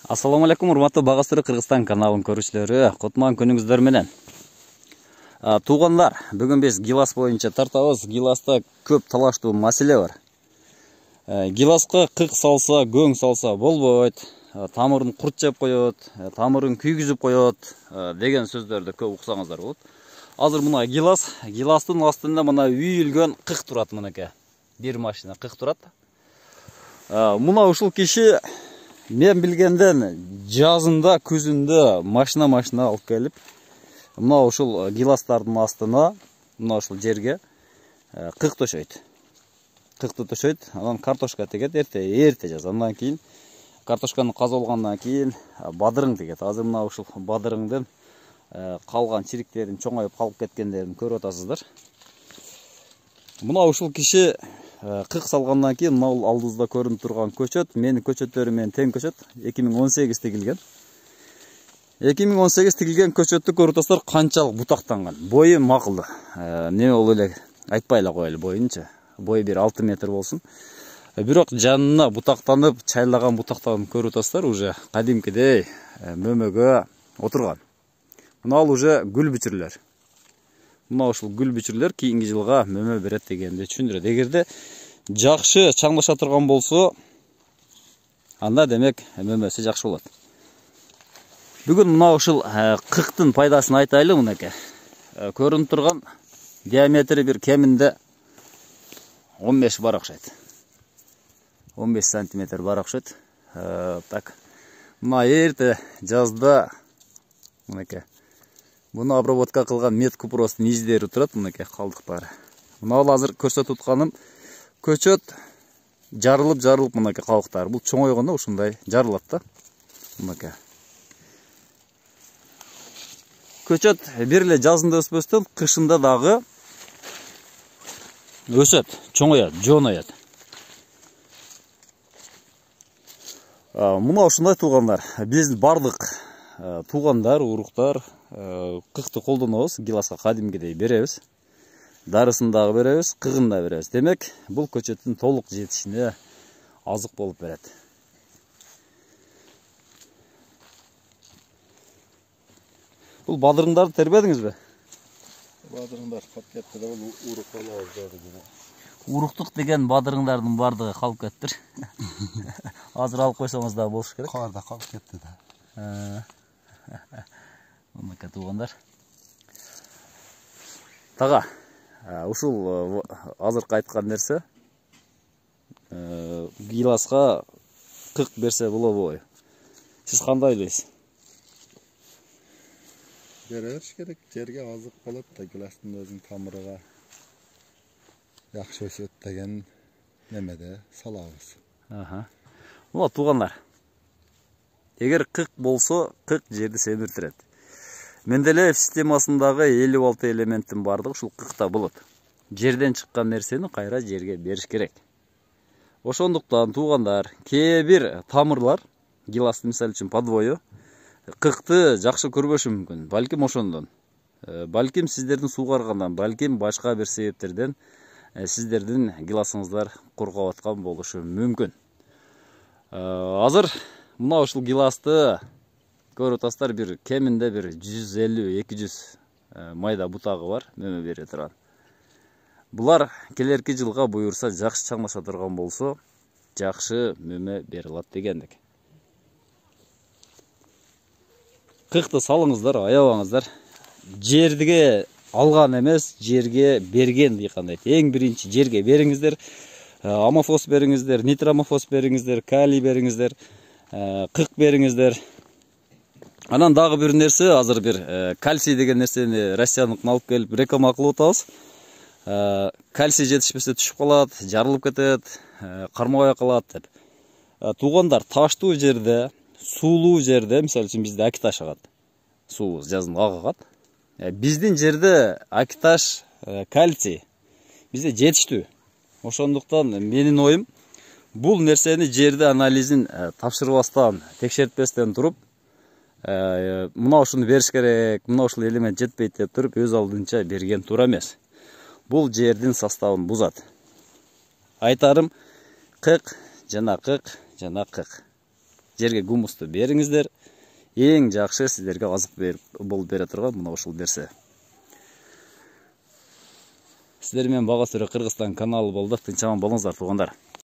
Ассаламу алейкум, урматтуу Багастыры Кыргызстан каналын көрүүчүлөрү, кутман күнүңүздөр менен. Туугандар, бүгүн биз гилас боюнча тартабыз. Гиласта көп талаштуу маселе бар. Гиласка кык салса, көң салса болбойт, тамырын курт жеп коет, тамырын күйгүзүп коет деген сөздөрдү көп уксаңыздар болот. Азыр мына гиластын астында мына үйүлгөн кык турат мынакей. Бир машина кык турат. Мына ушул киши мен билгенден жазында, күзүндө машина алып келип, мына ушул гиластардын астына, мына ушул жерге кык төшөйт. Кыкты төшөйт, анан картошка тегет, эрте жаз. Андан кийин картошканы казып алгандан кийин бадырың тегет. Азыр мына ушул бадырыңдын калган чириктерин, чоңоюп калып кеткендерин көрүп атасыздар. Мына ушул киши кык салгандан кийин мына алдыбызда көрүнүп турган көчөт, менин көчөттөрүм менен тең көчөт, 2018 тигилген. 2018 тигилген көчөттү көрүп атасыздар, канчалык бутактанган. Бою макул. Не болуп эле айтпай эле коелу боюнчу. Бою бир 6 метр болсун. Бирок жанына бутактанып, чайлаган бутактарын көрүп атасыздар, уже кадимкидей мөмөгө отурган. Мына ал уже гүл бүчүрлөр. Мына ушул гүл бүчүрлөр кийинки жылга мөмө берет дегенди түшүндүрөт. Эгерде жакшы чаңдаша турган болсо, анда демек мөмөсү жакшы болот. Бүгүн мына ушул кыктын пайдасын айтайлы мынакей. Көрүнүп турган диаметри бир кеминде 15 бар окшойт. 15 сантиметр бар окшойт. Так. Мына эрте жазда мынакей. Буну обработка кылган мед купростун издери турат, мынакей калдыктары. Мына азыр көрсөтүп атканым көчөт жарылып мынакей калдыктары. Бул чоңойгондо ушундай жарылат да. Мынакей. Көчөт бир эле жазында өспөстөн кышында дагы өсөт, чоңоет, жоноет. Мына ушундай туугандар. Биз бардык туугандар, уруктар кыкты колдонобуз, гиласка кадимкидей беребиз. Дарысын дагы беребиз, кыгын да беребиз. Демек, бул көчөттүн толук жетишине азык болуп берет. Бул бадырыңдарды тербедиңизби? Бадырыңдар калып кетти да, бул урук алабыз. Уруктук деген бадырыңдардын бардыгы калып кеттир. Азыр алып койсоңуз да болуш керек. Каларда калып кетти да. Мынакей туугандар. Тага, ушул азыркы айткан нерсе гиласка кык берсе болобу? Сиз кандай ойлойсуз? Бериш керек, жерге азык болот да, гиластын өзүнүн тамырыга жакшы өсөт деген немеде салабыз. Мына туугандар. Эгер кык болсо, кык жерди семиртирет. Менделеев системасындагы 56 элементтин бардыгы ушул кыкта болот. Жерден чыккан нерсени кайра жерге бериш керек. Ошондуктан туугандар, кээ бир тамырлар, гиласты мисалы үчүн подвою, кыкты жакшы көрбөшү мүмкүн. Балким ошондон. Балким сиздердин суугаргандан, балким башка бир себептерден сиздердин гиласыңыздар кургап аткан болушу мүмкүн. Азыр мына ушул гиласты көрүп атасыздар, бир кеминде бир 150-200 майда бутагы бар, мөмө бере турган. Булар келерки жылга буюрса, жакшы чаңдаша турган болсо, жакшы мөмө бере алат дегендик. Кыкты салыңыздар, аябаңыздар. Жерге алган эмес, жерге берген дегендей. Эң биринчи жерге бериңиздер. Амофос бериңиздер, нитромофос бериңиздер, калий бериңиздер, кык бериңиздер. Анан дагы бир нерсе, азыр бир кальций деген нерсени Россияныкын алып келип реклама кылып атабыз. Кальций жетишпесе түшүп калат, жарылып кетет, кармабай калат деп. Туугандар, таштуу жерде, суулуу жерде, мисалы үчүн бизде акиташ агат. Суу жазында агат. Биздин жерде акиташ, кальций бизде жетиштүү. Ошондуктан менин оюм, бул нерсени жерде анализин тапшырбастан, текшертпестен туруп, мына ушуну бериш керек, мына ушул элемент жетпейт деп туруп, өз алдынча берген туура эмес. Бул жердин составын бузат. Айтарым, кык жана кык жана кык. жерге гумусту бериңиздер. Ең жакшы сіздерге азык болуп бере турган мына ушул нерсе. Сіздер менен Бага Сүрө Кыргызстан каналы болду. Тынч аман болуңуздар туугандар.